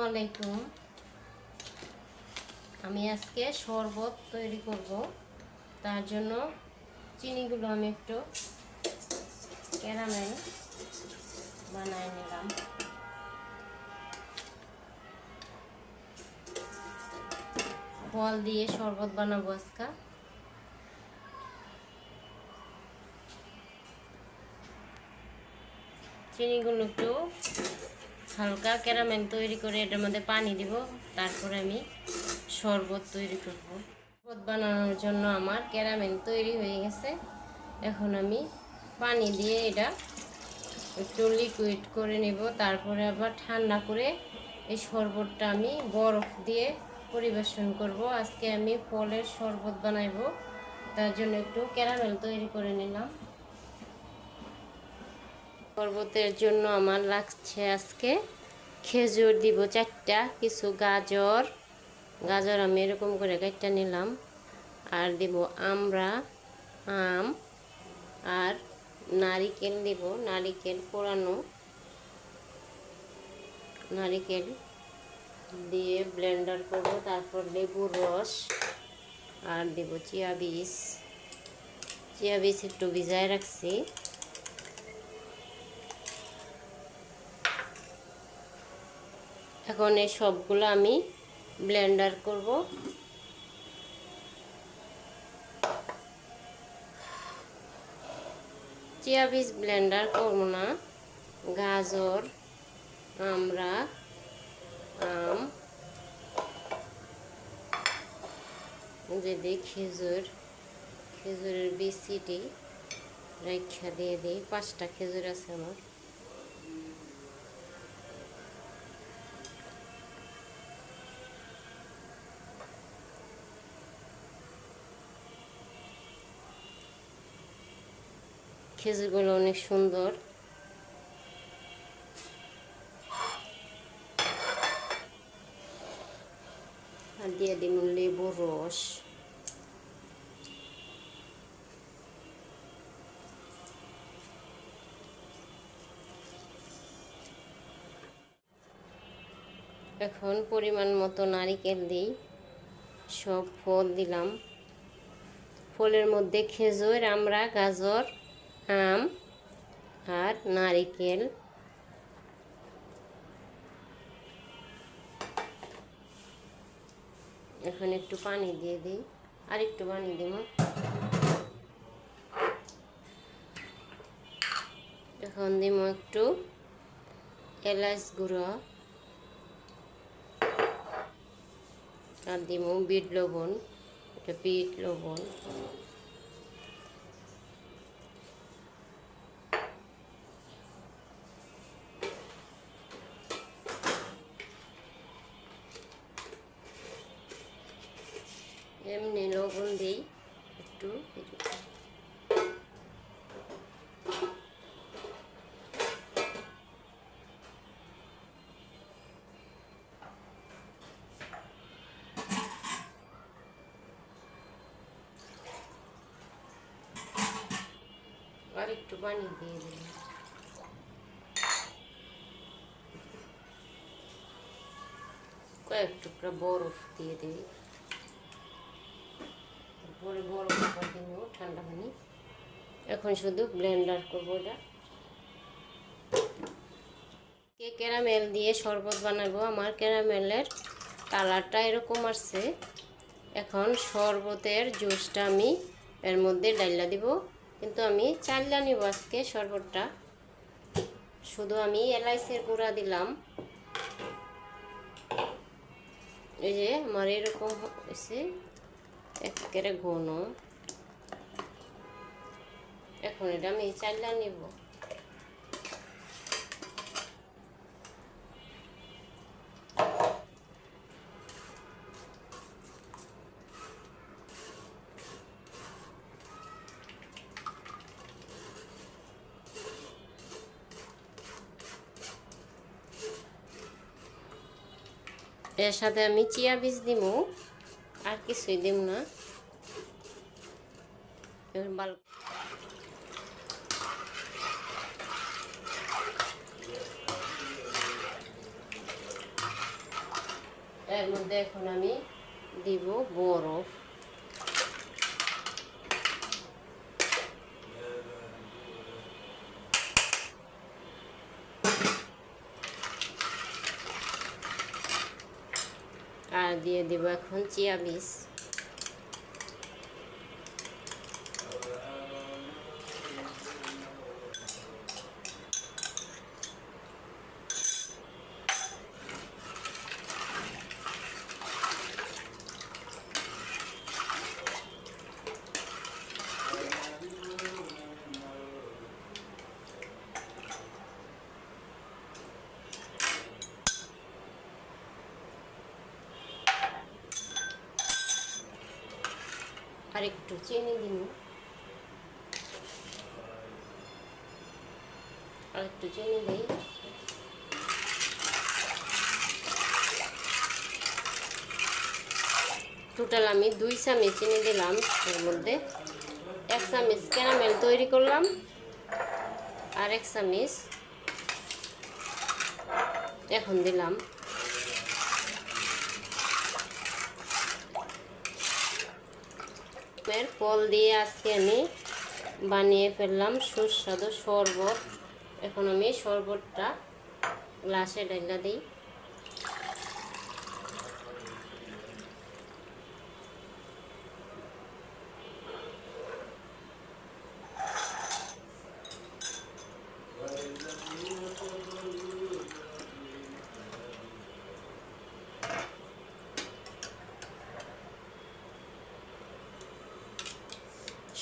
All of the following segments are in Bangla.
আলাইকুম। আমি আজকে শরবত তৈরি করব। তার জন্য চিনিগুলো আমি একটু ক্যারামেল বানায় নিলাম। ফল দিয়ে শরবত বানাবো আজকে। চিনিগুলো একটু হালকা ক্যারামেল তৈরি করে এটার মধ্যে পানি দিব, তারপরে আমি শরবত তৈরি করব। শরবত বানানোর জন্য আমার ক্যারামেল তৈরি হয়ে গেছে। এখন আমি পানি দিয়ে এটা একটু লিকুইড করে নেব, তারপরে আবার ঠান্ডা করে এই শরবতটা আমি বরফ দিয়ে পরিবেশন করব। আজকে আমি ফলের শরবত বানাইবো, তার জন্য একটু ক্যারামেল তৈরি করে নিলাম। শরবতের জন্য আমার লাগছে আজকে খেজুর দিব 4টা, কিছু গাজর আমি এরকম করে কেটে নিলাম, আর দিব আম আর নারিকেল দিব, নারিকেল কোরানো নারিকেল দিয়ে ব্লেন্ডার করব। তারপর লেবুর রস আর দেব চিয়া বীজ একটু ভিজায় রাখছি। এখন এই সবগুলো আমি ব্লেন্ডার করব। চিয়া বীজ ব্লেন্ডার করব না, গাজর, আম যদি খেজুরের বিচিটি রেখা দিয়ে দিই। 5টা খেজুর আছে আমার। খেজুরগুলো অনেক সুন্দর। আর দিয়ে দিন লেবুর রস। এখন পরিমাণ মতো নারিকেল দিই। সব ফল দিলাম। ফলের মধ্যে খেজুর, গাজর, আম আর নারিকেল। এখন একটু পানি দিয়ে দিই, আর একটু পানি দিব। এখন দিব একটু এলাচ গুঁড়ো, আর দিব বিট লবণ। এমনি লবণ দিই একটু। আর একটু পানি দিয়ে দিই। কয়েক টুকরা বরফ দিয়ে দিই। তারপরে বরফ দিয়ে নেব ঠান্ডা পানি। এখন শুধু ব্লেন্ডার করবো এটা। ক্যারামেল দিয়ে শরবত বানাবো। আমার ক্যারামেলের কালারটা এরকম আসছে। এখন শরবতের জুসটা আমি এর মধ্যে ডাইলা দিব, কিন্তু আমি চাইলা নিব আজকে শরবতটা। শুধু আমি এলাইচের গুঁড়া দিলাম। এই যে আমার এরকম হয়েছে, একেবারে ঘন। এখন এটা আমি চাইলা নিব। এর সাথে আমি চিয়া বীজ দিব, আর কিছুই দিব না। ভালো এর মধ্যে এখন আমি দিব বরফ। আর দিয়ে দিব এখন চিয়া বীজ। আর একটু চিনি দিব, আর একটু চিনি দিই। টোটাল আমি 2 চামচ চিনি দিলাম। এর মধ্যে 1 চামচ ক্যারামেল তৈরি করলাম, আর 1 চামচ এখন দিলাম। ফল দিয়ে আজকে আমি বানিয়ে ফেললাম সুস্বাদু শরবত। এখন আমি শরবতটা গ্লাসে ঢেলে দিই।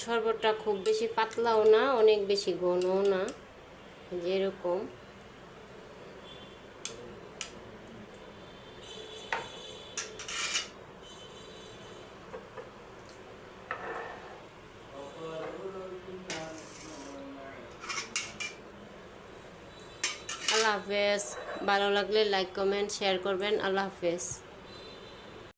শরবতটা খুব বেশি পাতলাও না, অনেক বেশি ঘনও না, যেরকম। আল্লাহ হাফেজ। ভালো লাগলে লাইক কমেন্ট শেয়ার করবেন। আল্লাহ হাফেজ।